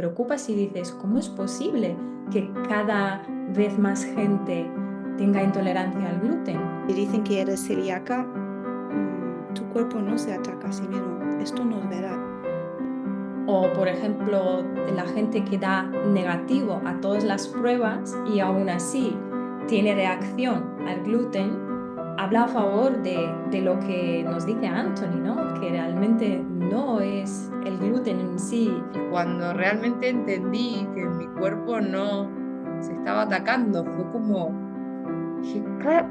preocupas y dices, ¿cómo es posible que cada vez más gente tenga intolerancia al gluten? Si dicen que eres celíaca, tu cuerpo no se ataca a sí mismo. Esto no es verdad. O, por ejemplo, la gente que da negativo a todas las pruebas y aún así tiene reacción al gluten, habla a favor de lo que nos dice Anthony, ¿no? Que realmente no es el gluten en sí. Y cuando realmente entendí que mi cuerpo no se estaba atacando, fue como, dije,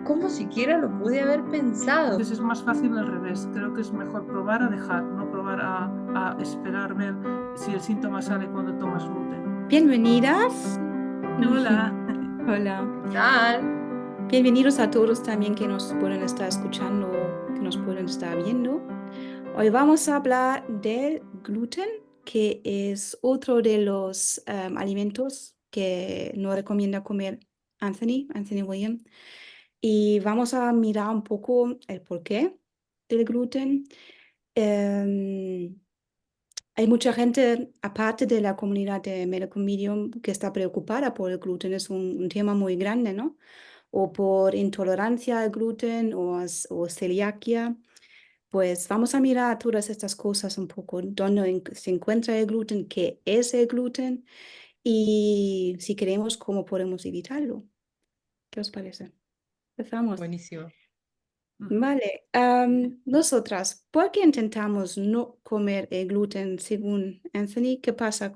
¿cómo siquiera lo pude haber pensado? Entonces es más fácil al revés. Creo que es mejor probar a dejar, no probar a esperar ver si el síntoma sale cuando tomas gluten. Bienvenidas. Hola. Hola. ¿Qué tal? Bienvenidos a todos también que nos pueden estar escuchando, que nos pueden estar viendo. Hoy vamos a hablar del gluten, que es otro de los alimentos que nos recomienda comer Anthony William. Y vamos a mirar un poco el porqué del gluten. Em, Hay mucha gente, aparte de la comunidad de Medical Medium, que está preocupada por el gluten. Es un tema muy grande, ¿no? O por intolerancia al gluten o celiaquia. Pues vamos a mirar todas estas cosas un poco, dónde se encuentra el gluten, qué es el gluten y si queremos, cómo podemos evitarlo. ¿Qué os parece? Empezamos. Buenísimo. Vale, nosotras, ¿por qué intentamos no comer el gluten según Anthony? ¿Qué pasa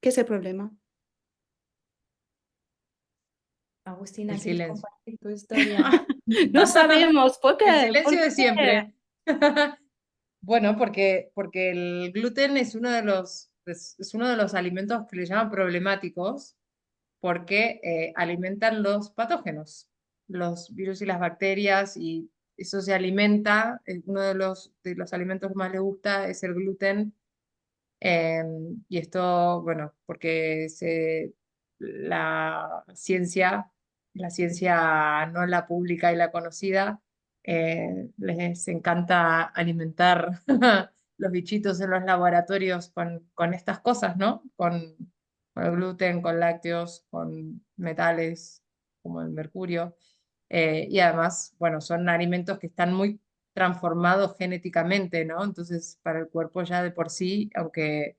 qué es el problema? Agustina, El ¿quieres silencio. compartir tu historia? No sabemos, ¿por El qué? ¿Por silencio de qué? siempre. Bueno, porque el gluten es es uno de los alimentos que le llaman problemáticos porque alimentan los patógenos, los virus y las bacterias, y eso se alimenta. Uno de los alimentos que más le gusta es el gluten. eh, y esto, bueno, porque la ciencia no la pública y la conocida, les encanta alimentar los bichitos en los laboratorios con estas cosas, ¿no? Con el gluten, con lácteos, con metales como el mercurio. Y además, bueno, son alimentos que están muy transformados genéticamente, ¿no? Entonces, para el cuerpo ya de por sí, aunque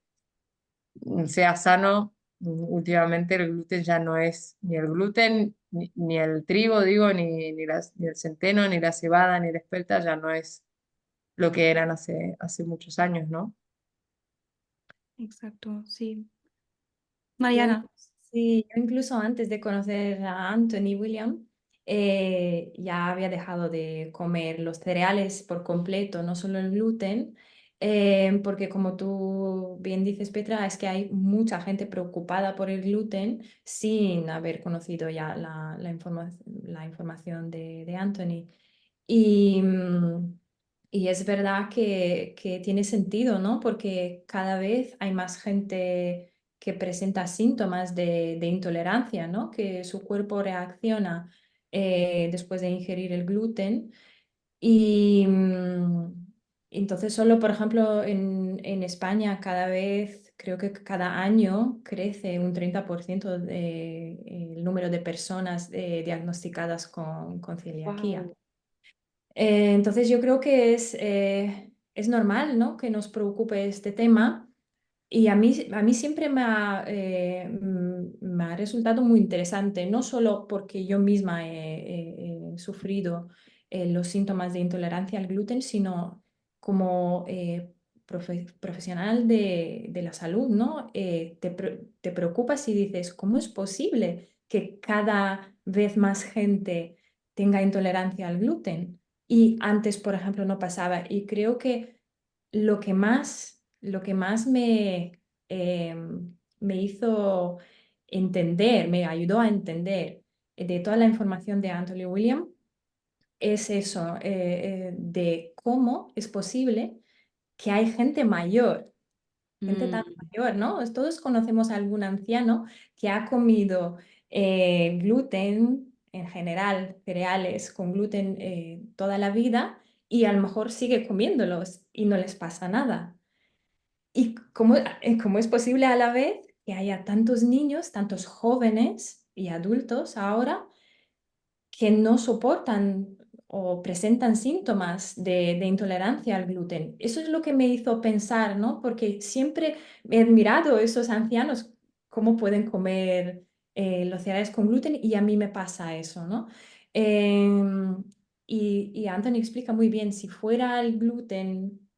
sea sano, últimamente el gluten ya no es ni el gluten, ni el trigo, digo, ni el centeno, ni la cebada, ni la espelta, ya no es lo que eran hace muchos años, ¿no? Exacto, sí. Yo, Mariana. sí, yo incluso antes de conocer a Anthony William, ya había dejado de comer los cereales por completo, no solo el gluten, porque como tú bien dices, Petra, es que hay mucha gente preocupada por el gluten sin haber conocido ya la información de Anthony. Y, y es verdad que tiene sentido, ¿no? Porque cada vez hay más gente que presenta síntomas de intolerancia, ¿no? Que su cuerpo reacciona después de ingerir el gluten. Y entonces solo, por ejemplo, en España cada vez, creo que cada año crece un 30% el número de personas diagnosticadas con celiaquía. Wow. Entonces yo creo que es normal, ¿no? Que nos preocupe este tema y a mí siempre me ha resultado muy interesante, no solo porque yo misma he sufrido los síntomas de intolerancia al gluten, sino como profesional de la salud, ¿no? Te preocupas y dices, ¿cómo es posible que cada vez más gente tenga intolerancia al gluten? Y antes, por ejemplo, no pasaba. Y creo que lo que más me hizo entender, me ayudó a entender de toda la información de Anthony William, es eso, de cómo es posible que hay gente tan Mm, mayor, ¿no? Todos conocemos a algún anciano que ha comido gluten, en general, cereales con gluten toda la vida y a lo mejor sigue comiéndolos y no les pasa nada. ¿Y cómo es posible a la vez que haya tantos niños, tantos jóvenes y adultos ahora que no soportan o presentan síntomas de intolerancia al gluten. Eso es lo que me hizo pensar, ¿no? Porque siempre he admirado a esos ancianos cómo pueden comer los cereales con gluten y a mí me pasa eso, ¿no? Y Anthony explica muy bien, si fuera el gluten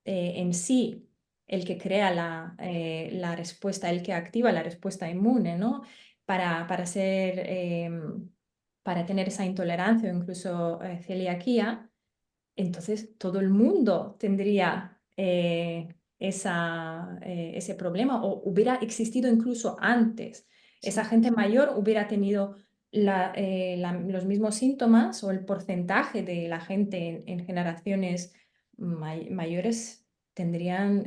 en sí el que crea la respuesta, el que activa la respuesta inmune, ¿no? Para ser, para tener esa intolerancia o incluso celiaquía, entonces todo el mundo tendría ese problema o hubiera existido incluso antes. Esa gente mayor hubiera tenido los mismos síntomas o el porcentaje de la gente en generaciones mayores tendría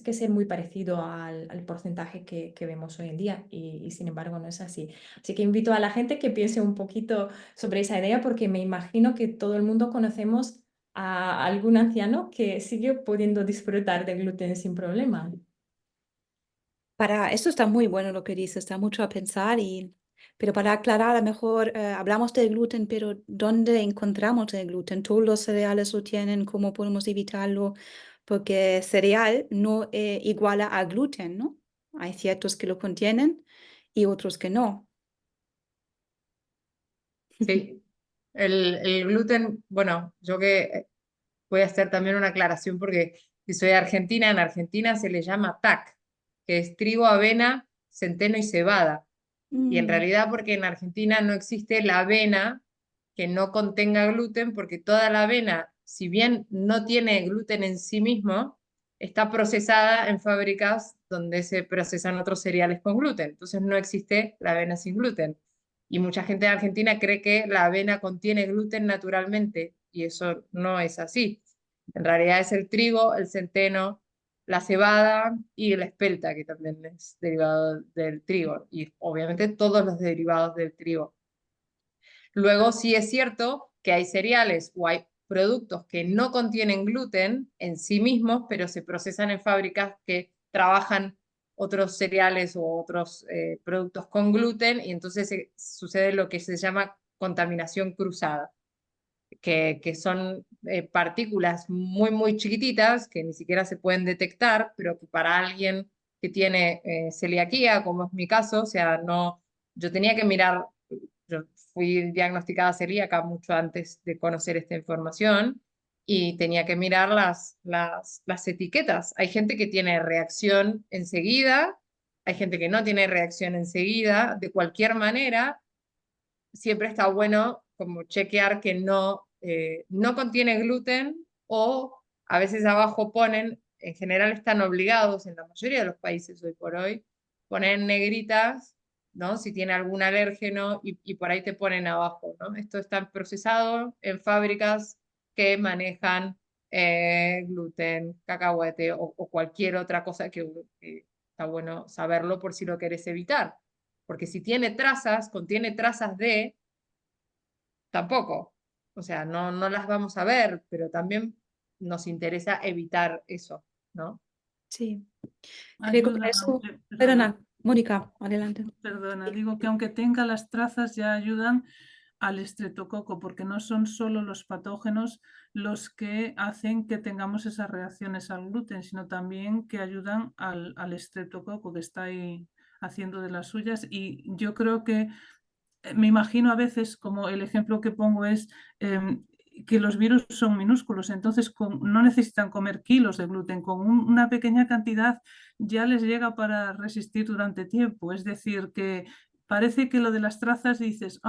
que ser muy parecido al porcentaje que vemos hoy en día y sin embargo no es así. Así que invito a la gente que piense un poquito sobre esa idea porque me imagino que todo el mundo conocemos a algún anciano que sigue pudiendo disfrutar de gluten sin problema. Para esto está muy bueno lo que dices, está mucho a pensar pero para aclarar, a lo mejor hablamos del gluten, pero ¿dónde encontramos el gluten? Todos los cereales lo tienen, ¿cómo podemos evitarlo? Porque cereal no iguala a gluten, ¿no? Hay ciertos que lo contienen y otros que no. Sí, el gluten, bueno, yo que voy a hacer también una aclaración porque si soy argentina, en Argentina se le llama TAC, que es trigo, avena, centeno y cebada. Y en Mm, realidad porque en Argentina no existe la avena que no contenga gluten, porque toda la avena, si bien no tiene gluten en sí mismo, está procesada en fábricas donde se procesan otros cereales con gluten. Entonces no existe la avena sin gluten. Y mucha gente de Argentina cree que la avena contiene gluten naturalmente, y eso no es así. En realidad es el trigo, el centeno, la cebada y la espelta, que también es derivado del trigo, y obviamente todos los derivados del trigo. Luego sí es cierto que hay cereales o hay productos que no contienen gluten en sí mismos, pero se procesan en fábricas que trabajan otros cereales o otros productos con gluten y entonces sucede lo que se llama contaminación cruzada, que son partículas muy, muy chiquititas que ni siquiera se pueden detectar, pero que para alguien que tiene celiaquía, como es mi caso, o sea, no, yo tenía que mirar, yo fui diagnosticada celíaca mucho antes de conocer esta información y tenía que mirar las etiquetas. Hay gente que tiene reacción enseguida, hay gente que no tiene reacción enseguida, de cualquier manera siempre está bueno como chequear que no contiene gluten o a veces abajo ponen, en general están obligados en la mayoría de los países hoy por hoy, ponen negritas, ¿no? Si tiene algún alérgeno y por ahí te ponen abajo, ¿no? Esto está procesado en fábricas que manejan gluten, cacahuete o cualquier otra cosa que está bueno saberlo por si lo querés evitar. Porque si tiene trazas, contiene trazas de, tampoco. O sea, no las vamos a ver, pero también nos interesa evitar eso, ¿no? sí, creo que con Ayudan, eso, aunque, perdona, perdona, Mónica, adelante. perdona, digo que aunque tenga las trazas ya ayudan al estreptococo, porque no son solo los patógenos los que hacen que tengamos esas reacciones al gluten, sino también que ayudan al estreptococo que está ahí haciendo de las suyas. Y yo creo que me imagino a veces, como el ejemplo que pongo es que los virus son minúsculos, entonces no necesitan comer kilos de gluten, con una pequeña cantidad ya les llega para resistir durante tiempo. Es decir, que parece que lo de las trazas dices,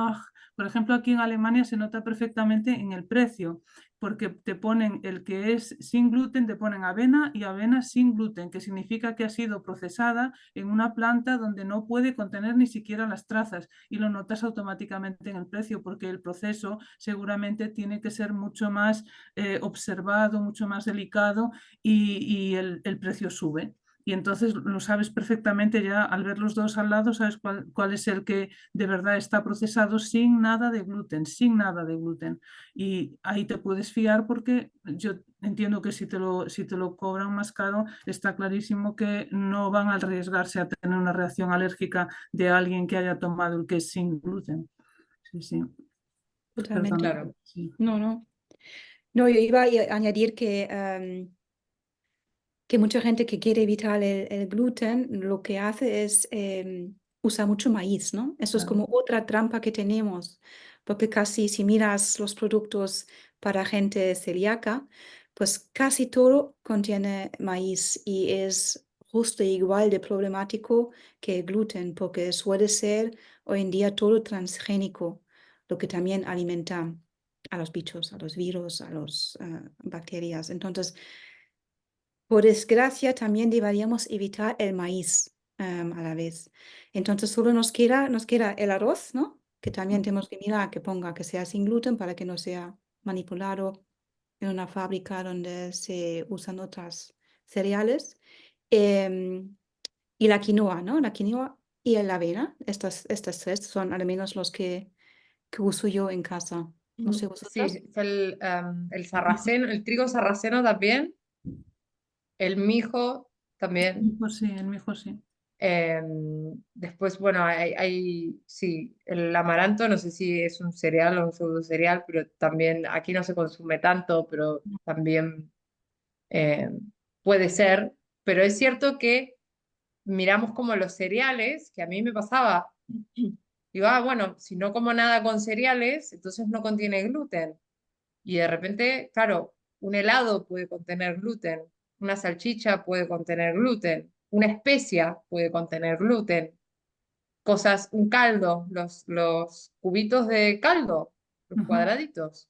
por ejemplo, aquí en Alemania se nota perfectamente en el precio, porque te ponen el que es sin gluten, te ponen avena y avena sin gluten, que significa que ha sido procesada en una planta donde no puede contener ni siquiera las trazas y lo notas automáticamente en el precio porque el proceso seguramente tiene que ser mucho más observado, mucho más delicado y el precio sube. y entonces lo sabes perfectamente ya al ver los dos al lado, sabes cuál es el que de verdad está procesado sin nada de gluten, sin nada de gluten. Y ahí te puedes fiar porque yo entiendo que si te lo cobran más caro, está clarísimo que no van a arriesgarse a tener una reacción alérgica de alguien que haya tomado el que es sin gluten. Sí, sí. Totalmente. Perdona. Claro, Sí. No, no. No, yo iba a añadir que mucha gente que quiere evitar el gluten lo que hace es usa mucho maíz, ¿no? Eso es claro. como otra trampa que tenemos, porque casi si miras los productos para gente celíaca, pues casi todo contiene maíz y es justo igual de problemático que el gluten, porque suele ser hoy en día todo transgénico, lo que también alimenta a los bichos, a los virus, a las bacterias. Entonces, por desgracia, también deberíamos evitar el maíz a la vez. Entonces, solo nos queda el arroz, ¿no? Que también tenemos que mirar que ponga que sea sin gluten para que no sea manipulado en una fábrica donde se usan otras cereales. Em, y la quinoa, ¿no? La quinoa y la avena. Estas tres son al menos los que uso yo en casa. No sé vosotras. Sí, el sarraceno, el trigo sarraceno también, el mijo también. Pues sí, el mijo sí. Después, bueno, sí, el amaranto, no sé si es un cereal o un pseudo cereal, pero también aquí no se consume tanto, pero también eh, puede ser. Pero es cierto que miramos como los cereales, que a mí me pasaba, digo, bueno, si no como nada con cereales, entonces no contiene gluten. Y de repente, claro, un helado puede contener gluten, una salchicha puede contener gluten, una especia puede contener gluten, cosas, un caldo, los cubitos de caldo, los Ujú. cuadraditos,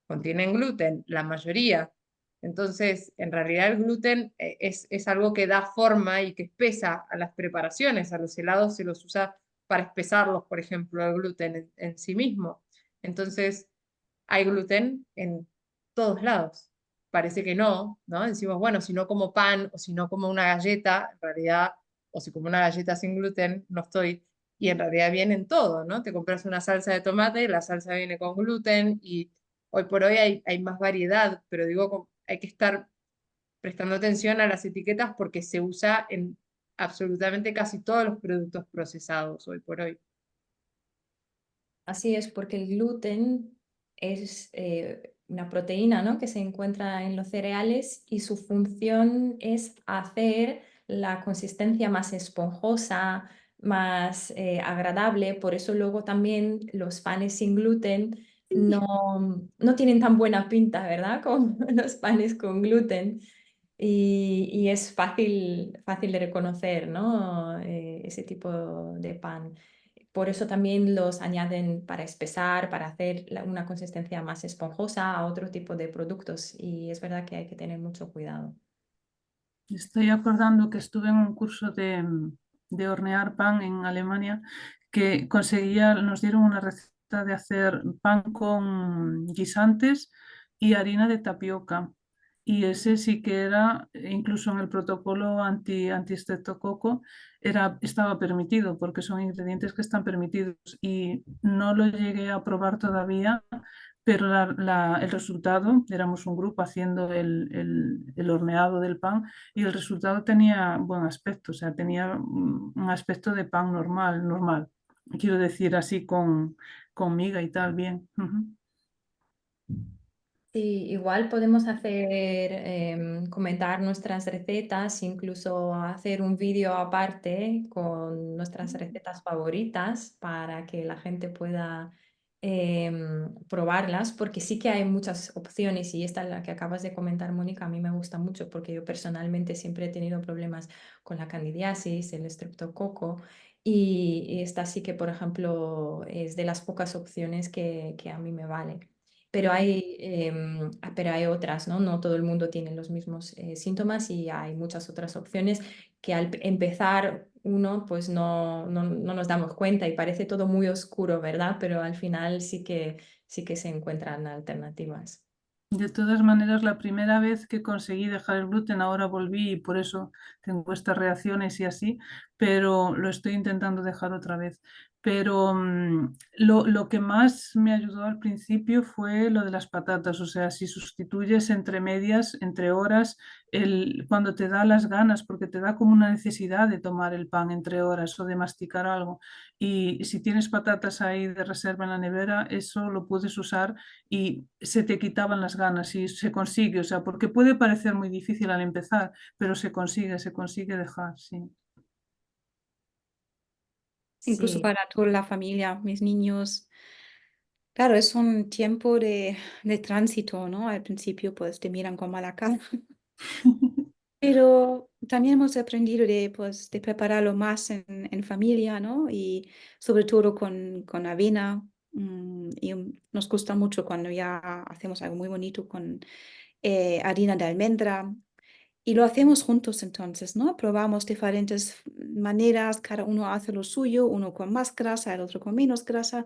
contienen gluten, la mayoría. Entonces, en realidad el gluten es algo que da forma y que espesa a las preparaciones. A los helados se los usa para espesarlos, por ejemplo, el gluten en sí mismo. Entonces, hay gluten en todos lados. Parece que no, ¿no? Decimos, bueno, si no como pan o si no como una galleta, en realidad, o si como una galleta sin gluten, no estoy. Y en realidad viene en todo, ¿no? Te compras una salsa de tomate, la salsa viene con gluten y hoy por hoy hay más variedad, pero digo, hay que estar prestando atención a las etiquetas porque se usa en absolutamente casi todos los productos procesados hoy por hoy. Así es, porque el gluten es una proteína, ¿no? que se encuentra en los cereales y su función es hacer la consistencia más esponjosa, más agradable. Por eso luego también los panes sin gluten no tienen tan buena pinta, ¿verdad? Como los panes con gluten. Y es fácil de reconocer, ¿no? Ese tipo de pan. Por eso también los añaden para espesar, para hacer una consistencia más esponjosa a otro tipo de productos. Y es verdad que hay que tener mucho cuidado. Estoy acordando que estuve en un curso de hornear pan en Alemania que nos dieron una receta de hacer pan con guisantes y harina de tapioca. Y ese sí que era, incluso en el protocolo anti-estreptococo, estaba permitido porque son ingredientes que están permitidos. Y no lo llegué a probar todavía, pero el resultado, éramos un grupo haciendo el horneado del pan y el resultado tenía buen aspecto, o sea, tenía un aspecto de pan normal, normal. Quiero decir, así con miga y tal, bien. Ujú. Sí, igual podemos hacer, comentar nuestras recetas, incluso hacer un vídeo aparte con nuestras recetas favoritas para que la gente pueda probarlas, porque sí que hay muchas opciones y esta la que acabas de comentar, Mónica, a mí me gusta mucho porque yo personalmente siempre he tenido problemas con la candidiasis, el estreptococo y esta sí que, por ejemplo, es de las pocas opciones que a mí me vale. Pero hay otras, ¿no? No todo el mundo tiene los mismos síntomas y hay muchas otras opciones que al empezar uno pues no nos damos cuenta y parece todo muy oscuro, ¿verdad? Pero al final sí que se encuentran alternativas. De todas maneras, la primera vez que conseguí dejar el gluten, ahora volví y por eso tengo estas reacciones y así, pero lo estoy intentando dejar otra vez. Pero lo que más me ayudó al principio fue lo de las patatas, o sea, si sustituyes entre medias, entre horas, cuando te da las ganas, porque te da como una necesidad de tomar el pan entre horas o de masticar algo. Y si tienes patatas ahí de reserva en la nevera, eso lo puedes usar y se te quitaban las ganas y se consigue, o sea, porque puede parecer muy difícil al empezar, pero se consigue dejar, sí. Incluso Sí. para toda la familia, mis niños. Claro, es un tiempo de tránsito, ¿no? Al principio pues te miran con mala cara, pero también hemos aprendido de prepararlo más en familia, ¿no? Y sobre todo con avena. Y nos gusta mucho cuando ya hacemos algo muy bonito con harina de almendra. Y lo hacemos juntos entonces, ¿no? Probamos diferentes maneras, cada uno hace lo suyo, uno con más grasa, el otro con menos grasa.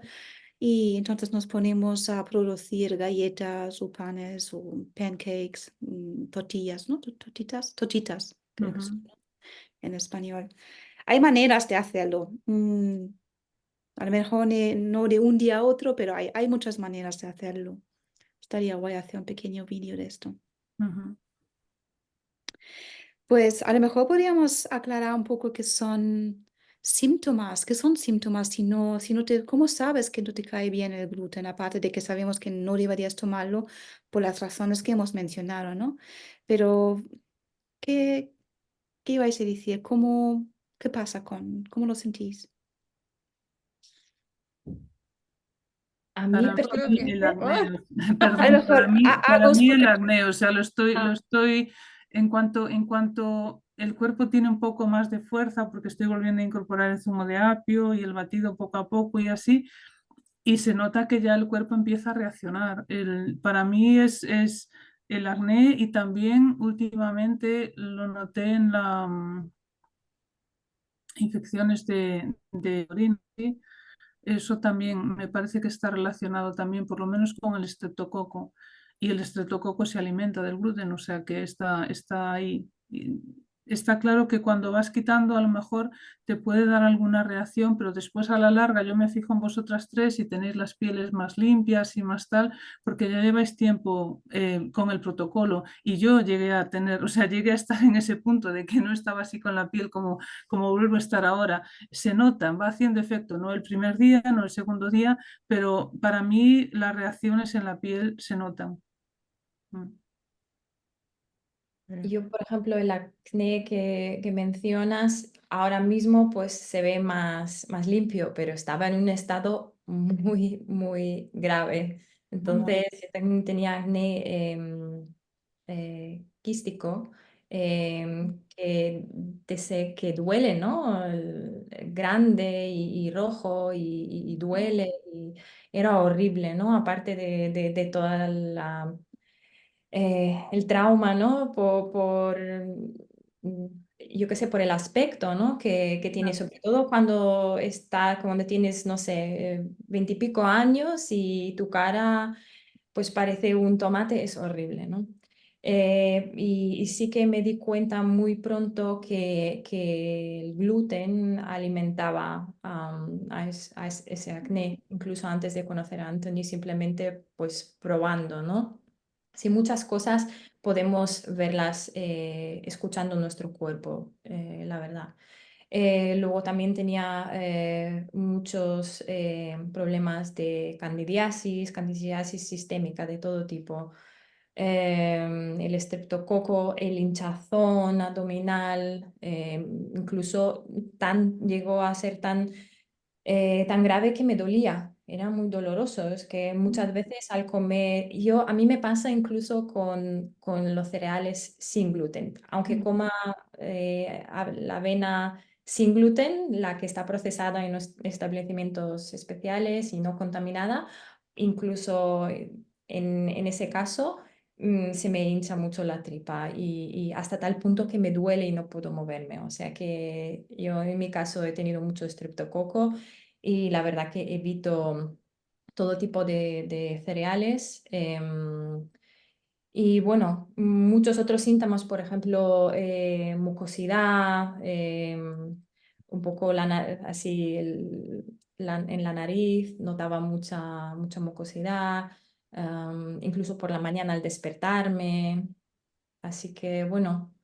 Y entonces nos ponemos a producir galletas o panes o pancakes, tortillas, ¿no? Tortitas, creo que Ujú, son, ¿no? En español. Hay maneras de hacerlo. A lo mejor no de un día a otro, pero hay muchas maneras de hacerlo. Estaría guay hacer un pequeño vídeo de esto. ujú. Pues a lo mejor podríamos aclarar un poco qué son síntomas si no te, ¿cómo sabes que no te cae bien el gluten? Aparte de que sabemos que no deberías tomarlo por las razones que hemos mencionado, ¿no? Pero, ¿qué, qué ibais a decir? ¿Qué pasa cómo lo sentís? A mí Para Yo creo mí que el ¡ah! acné, A lo perdón, mejor para algo mí el porque... acné, o sea, lo Ah, estoy, en cuanto el cuerpo tiene un poco más de fuerza, porque estoy volviendo a incorporar el zumo de apio y el batido poco a poco y así, y se nota que ya el cuerpo empieza a reaccionar. Para mí es el acné y también últimamente lo noté en las infecciones de orina. ¿Sí? Eso también me parece que está relacionado también por lo menos con el estreptococo. Y el estreptococo se alimenta del gluten, o sea que está ahí. Y está claro que cuando vas quitando a lo mejor te puede dar alguna reacción, pero después a la larga yo me fijo en vosotras tres y tenéis las pieles más limpias y más tal, porque ya lleváis tiempo con el protocolo y yo llegué a tener, o sea, llegué a estar en ese punto de que no estaba así con la piel como vuelvo a estar ahora. Se notan, va haciendo efecto, no el primer día, no el segundo día, pero para mí las reacciones en la piel se notan. Mm. Yo, por ejemplo, el acné que mencionas, ahora mismo pues se ve más limpio, pero estaba en un estado muy grave. No. Entonces, yo también tenía acné quístico, que sé que duele, ¿no? Grande y rojo y duele. Y era horrible, ¿no? Aparte de toda el trauma, ¿no? Yo qué sé, por el aspecto, ¿no? Que tiene, sobre todo cuando tienes, no sé, 20 y pico años y tu cara, pues parece un tomate, es horrible, ¿no? Y sí que me di cuenta muy pronto que el gluten alimentaba ese acné, incluso antes de conocer a Anthony, simplemente pues probando, ¿no? Sí, muchas cosas podemos verlas escuchando nuestro cuerpo, la verdad. Luego también tenía muchos problemas de candidiasis sistémica de todo tipo. El estreptococo, el hinchazón abdominal, incluso llegó a ser tan grave que me dolía, era muy doloroso. Es que muchas veces al comer, a mí me pasa incluso con los cereales sin gluten, aunque coma la avena sin gluten, la que está procesada en los establecimientos especiales y no contaminada, incluso en ese caso. Se me hincha mucho la tripa y hasta tal punto que me duele y no puedo moverme. O sea que yo en mi caso he tenido mucho estreptococo y la verdad que evito todo tipo de cereales. Y bueno, muchos otros síntomas, por ejemplo, mucosidad, un poco así en la nariz, notaba mucha mucosidad, incluso por la mañana al despertarme. Así que bueno,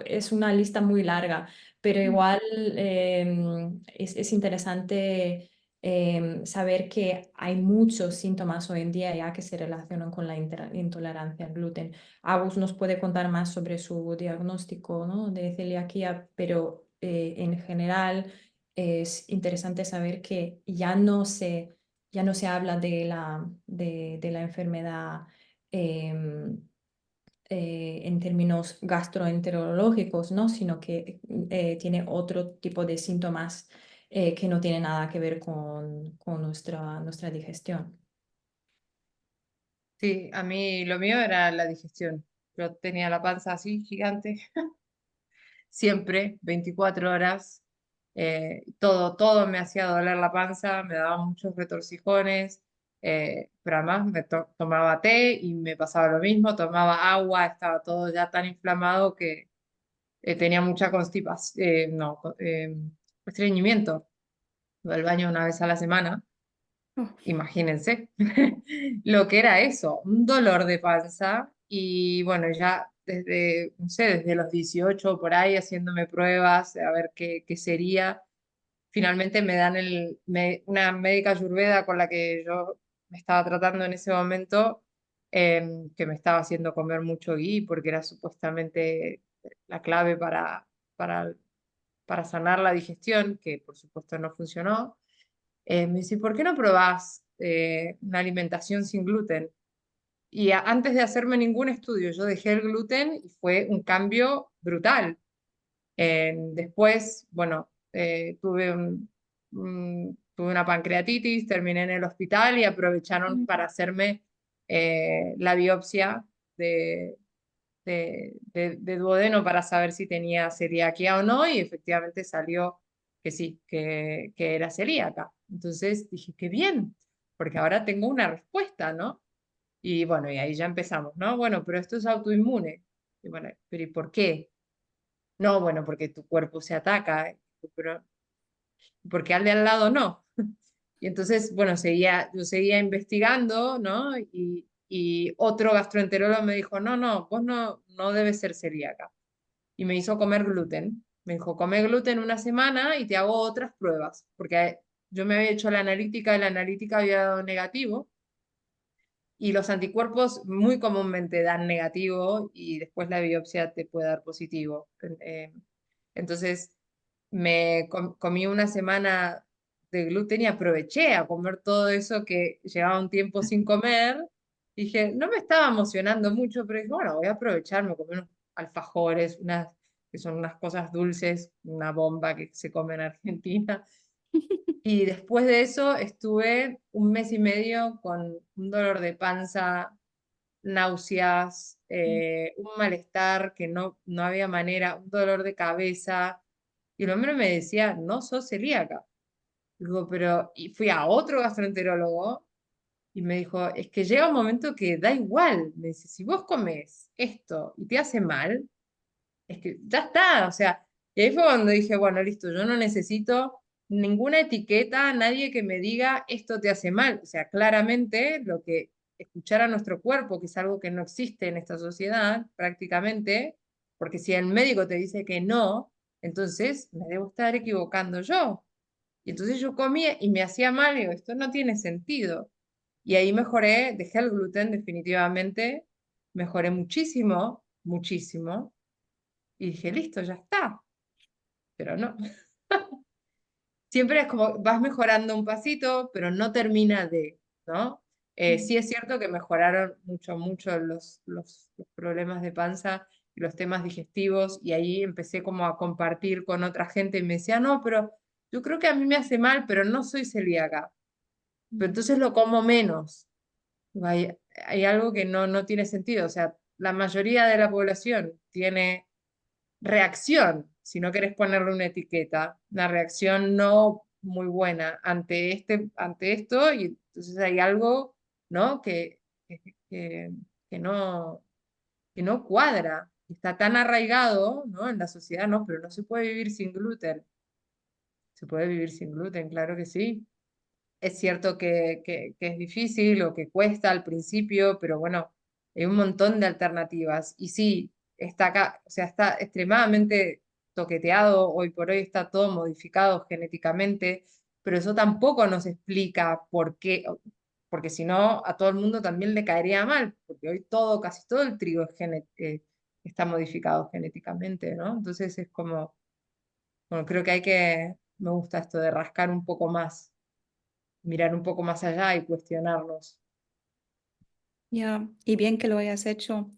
es una lista muy larga, pero igual es interesante saber que hay muchos síntomas hoy en día ya que se relacionan con la intolerancia al gluten. Agus nos puede contar más sobre su diagnóstico, ¿no?, de celiaquía, pero en general es interesante saber que ya no se habla de la enfermedad. em, en términos gastroenterológicos, ¿no?, sino que tiene otro tipo de síntomas que no tienen nada que ver con nuestra digestión. Sí, a mí lo mío era la digestión. Yo tenía la panza así, gigante, siempre, 24 horas. Todo me hacía doler la panza, me daba muchos retorcijones, pero además tomaba té y me pasaba lo mismo, tomaba agua, estaba todo ya tan inflamado que tenía mucha constipación, no, estreñimiento. Iba al baño una vez a la semana. Oh, Imagínense lo que era eso, un dolor de panza y bueno, ya desde, no sé, desde los 18 por ahí haciéndome pruebas a ver qué sería. Finalmente me dan una médica ayurveda con la que yo me estaba tratando en ese momento, que me estaba haciendo comer mucho ghee porque era supuestamente la clave para, para sanar la digestión, que por supuesto no funcionó. Me dice, ¿por qué no probás una alimentación sin gluten? Y antes de hacerme ningún estudio, yo dejé el gluten y fue un cambio brutal. Después, bueno, tuve una pancreatitis, terminé en el hospital y aprovecharon mm, para hacerme la biopsia de duodeno para saber si tenía celiaquía o no, y efectivamente salió que sí, que era celíaca. Entonces dije, qué bien, porque ahora tengo una respuesta, ¿no? Y bueno, y ahí ya empezamos, ¿no? Bueno, pero esto es autoinmune. Y bueno, pero ¿y por qué? No, bueno, porque tu cuerpo se ataca, pero porque al de al lado no. Y entonces, bueno, yo seguía investigando, ¿no? Y otro gastroenterólogo me dijo, no, no, vos no debes ser celíaca. Y me hizo comer gluten. Me dijo, come gluten una semana y te hago otras pruebas, porque yo me había hecho la analítica y la analítica había dado negativo, y los anticuerpos muy comúnmente dan negativo y después la biopsia te puede dar positivo. Entonces comí una semana de gluten y aproveché a comer todo eso que llevaba un tiempo sin comer. Dije, no me estaba emocionando mucho, pero dije, bueno, voy a aprovecharme, comer unos alfajores, que son unas cosas dulces, una bomba que se come en Argentina. Y después de eso estuve un mes y medio con un dolor de panza, náuseas, un malestar que no había manera, un dolor de cabeza. Y el hombre me decía, no sos celíaca. Digo, pero, y fui a otro gastroenterólogo y me dijo, es que llega un momento que da igual. Me dice, si vos comes esto y te hace mal, es que ya está, o sea, y ahí fue cuando dije, bueno, listo, yo no necesito ninguna etiqueta, nadie que me diga esto te hace mal. O sea, claramente lo que escuchar a nuestro cuerpo, que es algo que no existe en esta sociedad prácticamente, porque si el médico te dice que no, entonces me debo estar equivocando yo. Y entonces yo comía y me hacía mal, y digo, esto no tiene sentido. Y ahí mejoré, dejé el gluten definitivamente, mejoré muchísimo, muchísimo. Y dije, listo, ya está. Pero no. Siempre es como vas mejorando un pasito, pero no termina ¿no? Sí es cierto que mejoraron mucho los problemas de panza y los temas digestivos, y ahí empecé como a compartir con otra gente y me decía, no, pero yo creo que a mí me hace mal, pero no soy celíaca. Pero entonces lo como menos. Hay algo que no tiene sentido. O sea, la mayoría de la población tiene reacción, si no querés ponerle una etiqueta, una reacción no muy buena ante esto, y entonces hay algo, ¿no? Que, que, que no, que no cuadra, está tan arraigado, ¿no? En la sociedad, no, pero no se puede vivir sin gluten. Se puede vivir sin gluten, claro que sí. Es cierto que es difícil o que cuesta al principio, pero bueno, hay un montón de alternativas. Y sí, está acá, o sea, está extremadamente toqueteado, hoy por hoy está todo modificado genéticamente, pero eso tampoco nos explica por qué, porque si no, a todo el mundo también le caería mal, porque hoy todo, casi todo el trigo está modificado genéticamente, ¿no? Entonces es como, bueno, creo que me gusta esto de rascar un poco más, mirar un poco más allá y cuestionarnos. Ya, y bien que lo hayas hecho.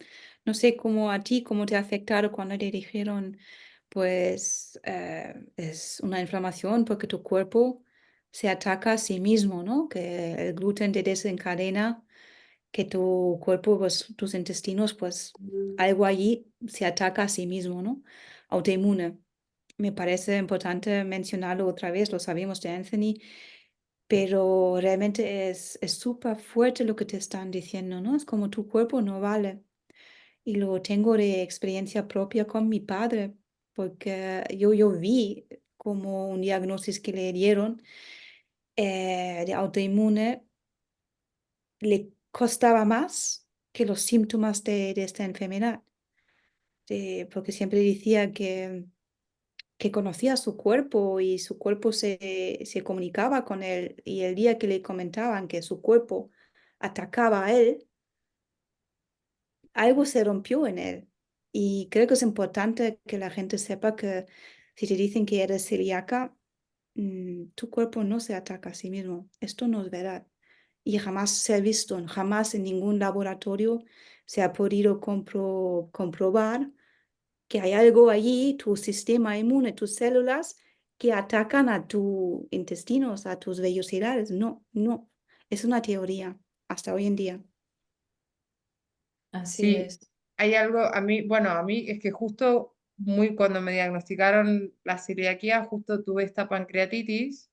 No sé cómo a ti, cómo te ha afectado cuando te dijeron, pues es una inflamación porque tu cuerpo se ataca a sí mismo, ¿no? Que el gluten te desencadena, que tu cuerpo, pues tus intestinos, pues algo allí se ataca a sí mismo, ¿no? Autoinmune. Me parece importante mencionarlo otra vez, lo sabemos de Anthony, pero realmente es súper fuerte lo que te están diciendo, ¿no? Es como tu cuerpo no vale. Y lo tengo de experiencia propia con mi padre, porque yo vi como un diagnóstico que le dieron de autoinmune le costaba más que los síntomas de esta enfermedad. Porque siempre decía que conocía su cuerpo y su cuerpo se comunicaba con él y el día que le comentaban que su cuerpo atacaba a él, algo se rompió en él. Y creo que es importante que la gente sepa que si te dicen que eres celíaca, tu cuerpo no se ataca a sí mismo. Esto no es verdad. Y jamás se ha visto, jamás en ningún laboratorio se ha podido comprobar que hay algo allí, tu sistema inmune, tus células, que atacan a tus intestinos, a tus vellosidades. No, no. Es una teoría hasta hoy en día. Así Sí, es. hay algo, a mí, bueno, a mí es que justo muy cuando me diagnosticaron la celiaquía, justo tuve esta pancreatitis,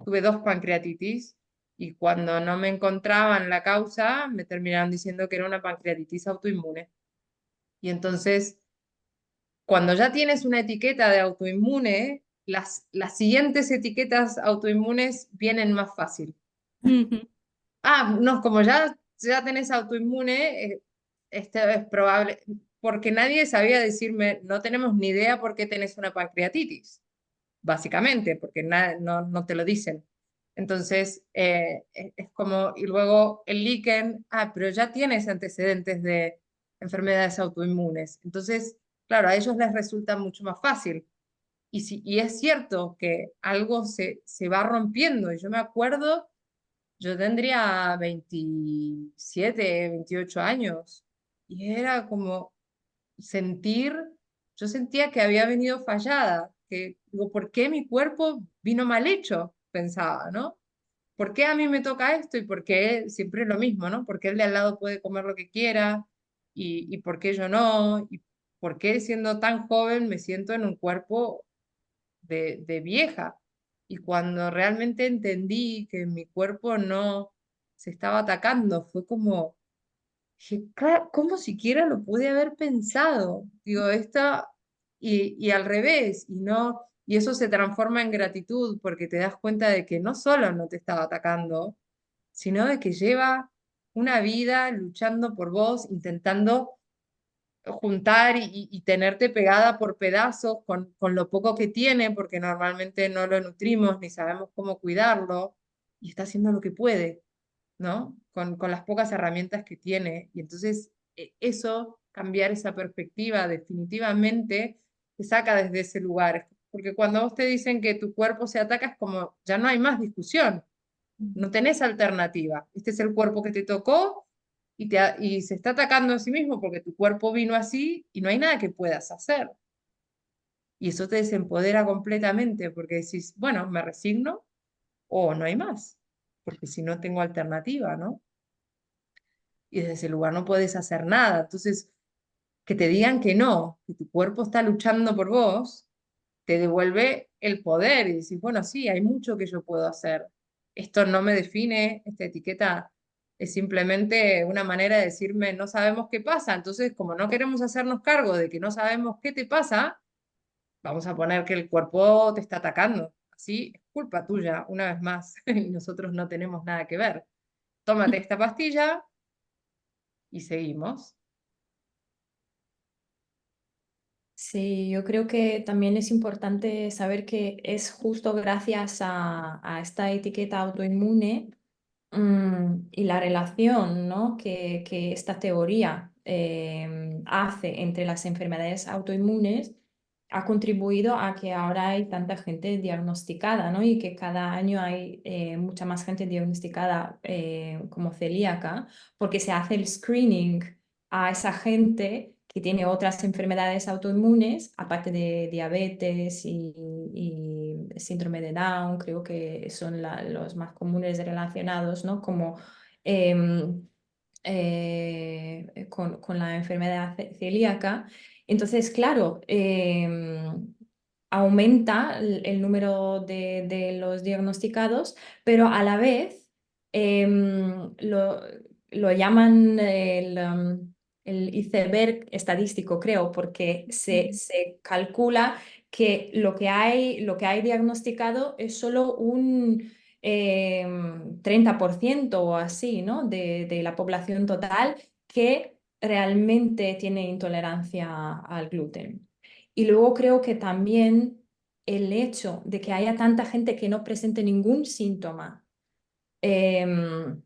tuve 2 pancreatitis, y cuando no me encontraban la causa, me terminaron diciendo que era una pancreatitis autoinmune. Y entonces, cuando ya tienes una etiqueta de autoinmune, las siguientes etiquetas autoinmunes vienen más fácil. Ujú. Ah, no, como ya tenés autoinmune, este es probable, porque nadie sabía decirme, no tenemos ni idea por qué tenés una pancreatitis, básicamente, porque no te lo dicen. Entonces, es como, y luego el líquen, pero ya tienes antecedentes de enfermedades autoinmunes. Entonces, claro, a ellos les resulta mucho más fácil. Y es cierto que algo se va rompiendo. Y yo me acuerdo, yo tendría 27, 28 años y era como sentir, yo sentía que había venido fallada, que digo, ¿por qué mi cuerpo vino mal hecho? Pensaba, ¿no? ¿Por qué a mí me toca esto y por qué siempre es lo mismo, ¿no? ¿Por qué el de al lado puede comer lo que quiera y por qué yo no? ¿Y por qué siendo tan joven me siento en un cuerpo de vieja? Y cuando realmente entendí que mi cuerpo no se estaba atacando, fue como, dije, ¿cómo siquiera lo pude haber pensado? Digo, y al revés, y no, y eso se transforma en gratitud porque te das cuenta de que no solo no te estaba atacando, sino de que lleva una vida luchando por vos, intentando juntar y tenerte pegada por pedazos con lo poco que tiene, porque normalmente no lo nutrimos ni sabemos cómo cuidarlo, y está haciendo lo que puede, ¿no? Con las pocas herramientas que tiene. Y entonces eso, cambiar esa perspectiva definitivamente, te saca desde ese lugar. Porque cuando vos te dicen que tu cuerpo se ataca, es como, ya no hay más discusión, no tenés alternativa. Este es el cuerpo que te tocó y se está atacando a sí mismo porque tu cuerpo vino así y no hay nada que puedas hacer. Y eso te desempodera completamente porque decís, bueno, me resigno o no hay más, porque si no tengo alternativa, ¿no? Y desde ese lugar no puedes hacer nada. Entonces, que te digan que no, que tu cuerpo está luchando por vos, te devuelve el poder y decís, bueno, sí, hay mucho que yo puedo hacer. Esto no me define, esta etiqueta es simplemente una manera de decirme, no sabemos qué pasa. Entonces, como no queremos hacernos cargo de que no sabemos qué te pasa, vamos a poner que el cuerpo te está atacando. Así es culpa tuya, una vez más, y nosotros no tenemos nada que ver. Tómate esta pastilla y seguimos. Sí, yo creo que también es importante saber que es justo gracias a esta etiqueta autoinmune y la relación, ¿no? que esta teoría hace entre las enfermedades autoinmunes ha contribuido a que ahora hay tanta gente diagnosticada, ¿no? Y que cada año hay mucha más gente diagnosticada como celíaca, porque se hace el screening a esa gente que tiene otras enfermedades autoinmunes, aparte de diabetes y síndrome de Down, creo que son los más comunes relacionados, ¿no? Como con la enfermedad celíaca. Entonces, claro, aumenta el número de los diagnosticados, pero a la vez lo llaman el iceberg estadístico, creo, porque se calcula que lo que hay diagnosticado es solo un 30% o así, ¿no? de la población total que realmente tiene intolerancia al gluten. Y luego creo que también el hecho de que haya tanta gente que no presente ningún síntoma, em,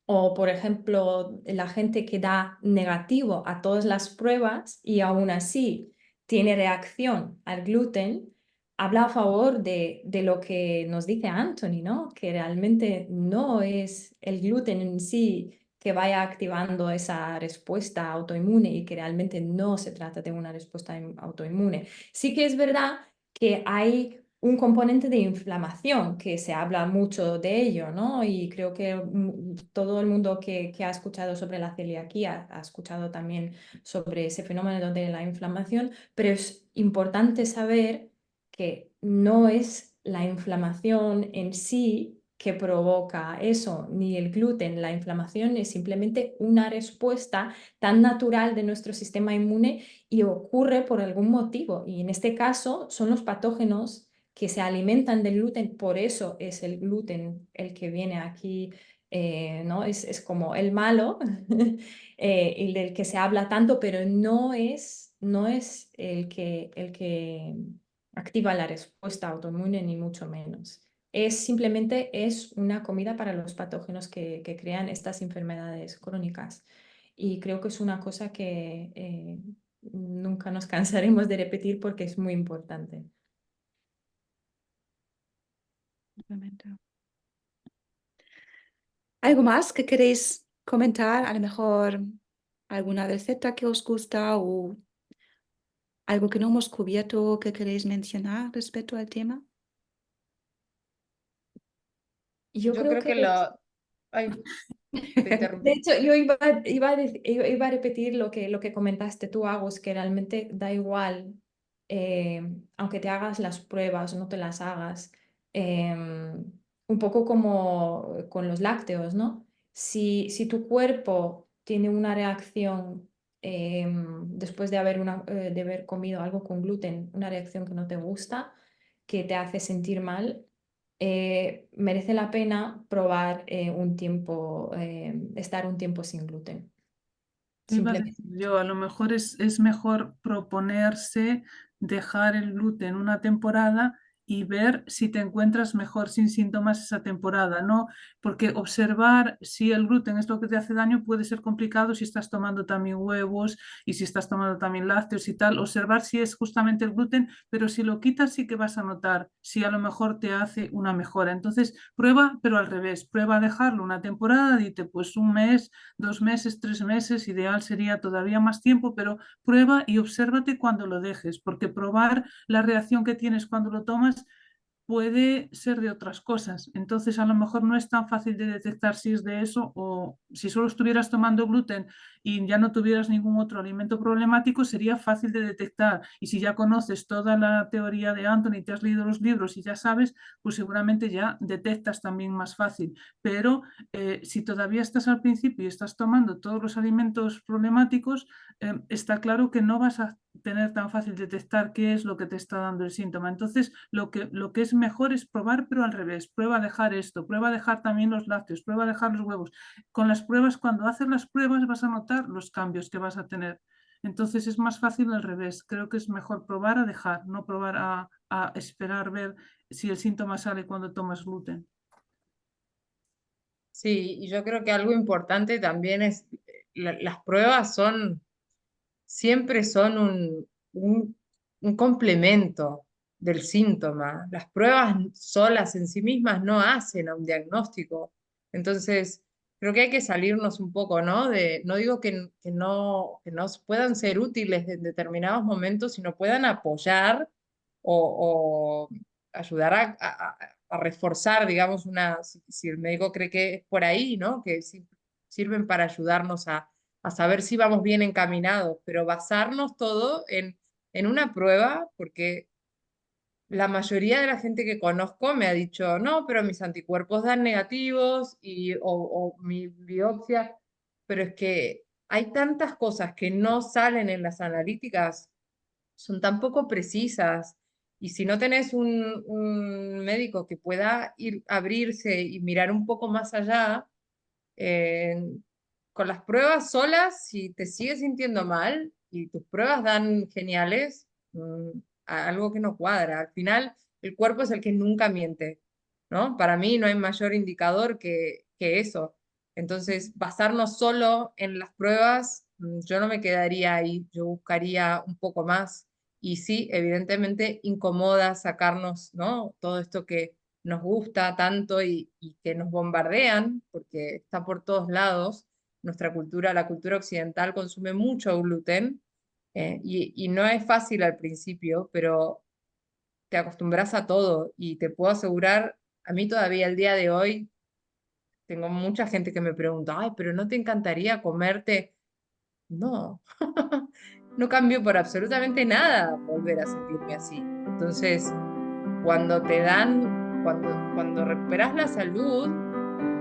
o por ejemplo, la gente que da negativo a todas las pruebas y aún así tiene reacción al gluten, habla a favor de lo que nos dice Anthony, ¿no? Que realmente no es el gluten en sí que vaya activando esa respuesta autoinmune y que realmente no se trata de una respuesta autoinmune. Sí que es verdad que hay un componente de inflamación, que se habla mucho de ello, ¿no? Y creo que todo el mundo que ha escuchado sobre la celiaquía ha escuchado también sobre ese fenómeno de la inflamación, pero es importante saber que no es la inflamación en sí que provoca eso, ni el gluten. La inflamación es simplemente una respuesta tan natural de nuestro sistema inmune y ocurre por algún motivo. Y en este caso son los patógenos que se alimentan del gluten, por eso es el gluten el que viene aquí, ¿no? Es como el malo y del que se habla tanto, pero no es el que activa la respuesta autoinmune, ni mucho menos. Simplemente es una comida para los patógenos que crean estas enfermedades crónicas. Y creo que es una cosa que nunca nos cansaremos de repetir porque es muy importante. Obviamente. ¿Algo más que queréis comentar? A lo mejor alguna receta que os gusta o algo que no hemos cubierto que queréis mencionar respecto al tema. Yo Yo creo creo que que lo... Ay, te de interrumpí. hecho, yo iba a repetir lo que comentaste tú, Agus, que realmente da igual, aunque te hagas las pruebas o no te las hagas, un poco como con los lácteos, ¿no? Si tu cuerpo tiene una reacción después de haber comido algo con gluten, una reacción que no te gusta, que te hace sentir mal, merece la pena probar un tiempo, estar un tiempo sin gluten. Iba a Simplemente. decir yo, a lo mejor es mejor proponerse dejar el gluten una temporada y ver si te encuentras mejor sin síntomas esa temporada, ¿no? Porque observar si el gluten es lo que te hace daño puede ser complicado si estás tomando también huevos y si estás tomando también lácteos y tal. Observar si es justamente el gluten, pero si lo quitas sí que vas a notar si a lo mejor te hace una mejora. Entonces, prueba, pero al revés, prueba a dejarlo una temporada, dite pues un mes, 2 meses, 3 meses, ideal sería todavía más tiempo, pero prueba y obsérvate cuando lo dejes, porque probar la reacción que tienes cuando lo tomas puede ser de otras cosas. Entonces, a lo mejor no es tan fácil de detectar si es de eso, o si solo estuvieras tomando gluten y ya no tuvieras ningún otro alimento problemático, sería fácil de detectar. Y si ya conoces toda la teoría de Anthony, te has leído los libros y ya sabes, pues seguramente ya detectas también más fácil. Pero si todavía estás al principio y estás tomando todos los alimentos problemáticos, está claro que no vas a tener tan fácil detectar qué es lo que te está dando el síntoma. Entonces, lo que es mejor es probar, pero al revés. Prueba a dejar esto, prueba a dejar también los lácteos, prueba a dejar los huevos. Con las pruebas, cuando haces las pruebas, vas a notar los cambios que vas a tener. Entonces, es más fácil al revés. Creo que es mejor probar a dejar, no probar a esperar ver si el síntoma sale cuando tomas gluten. Sí, y yo creo que algo importante también es, las pruebas siempre son un complemento del síntoma. Las pruebas solas en sí mismas no hacen a un diagnóstico. Entonces, creo que hay que salirnos un poco, ¿no? No digo que no puedan ser útiles en determinados momentos, sino puedan apoyar o ayudar a reforzar, digamos, si el médico cree que es por ahí, ¿no? Que sirven para ayudarnos a saber si vamos bien encaminados, pero basarnos todo en una prueba, porque la mayoría de la gente que conozco me ha dicho, no, pero mis anticuerpos dan negativos o mi biopsia, pero es que hay tantas cosas que no salen en las analíticas, son tan poco precisas. Y si no tenés un médico que pueda abrirse y mirar un poco más allá, eh, con las pruebas solas, si te sigues sintiendo mal y tus pruebas dan geniales, algo que no cuadra. Al final, el cuerpo es el que nunca miente, ¿no? Para mí no hay mayor indicador que eso. Entonces, basarnos solo en las pruebas, yo no me quedaría ahí, yo buscaría un poco más. Y sí, evidentemente incomoda sacarnos, ¿no? Todo esto que nos gusta tanto y que nos bombardean, porque está por todos lados. Nuestra cultura, la cultura occidental, consume mucho gluten y no es fácil al principio, pero te acostumbras a todo y te puedo asegurar, a mí todavía el día de hoy, tengo mucha gente que me pregunta, ay, pero ¿no te encantaría comerte? No, no cambio por absolutamente nada volver a sentirme así. Entonces, cuando recuperas la salud,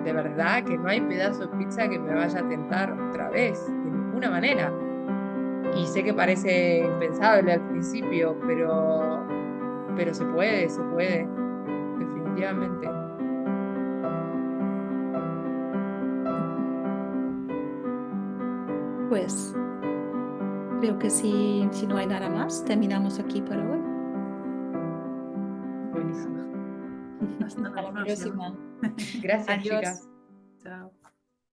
de verdad que no hay pedazo de pizza que me vaya a tentar otra vez, de ninguna manera. Y sé que parece impensable al principio, pero se puede, definitivamente. Pues creo que si no hay nada más, terminamos aquí por hoy. Buenísimo. Hasta la Hasta la próxima. próxima. Gracias, Adiós. chicas. Chao.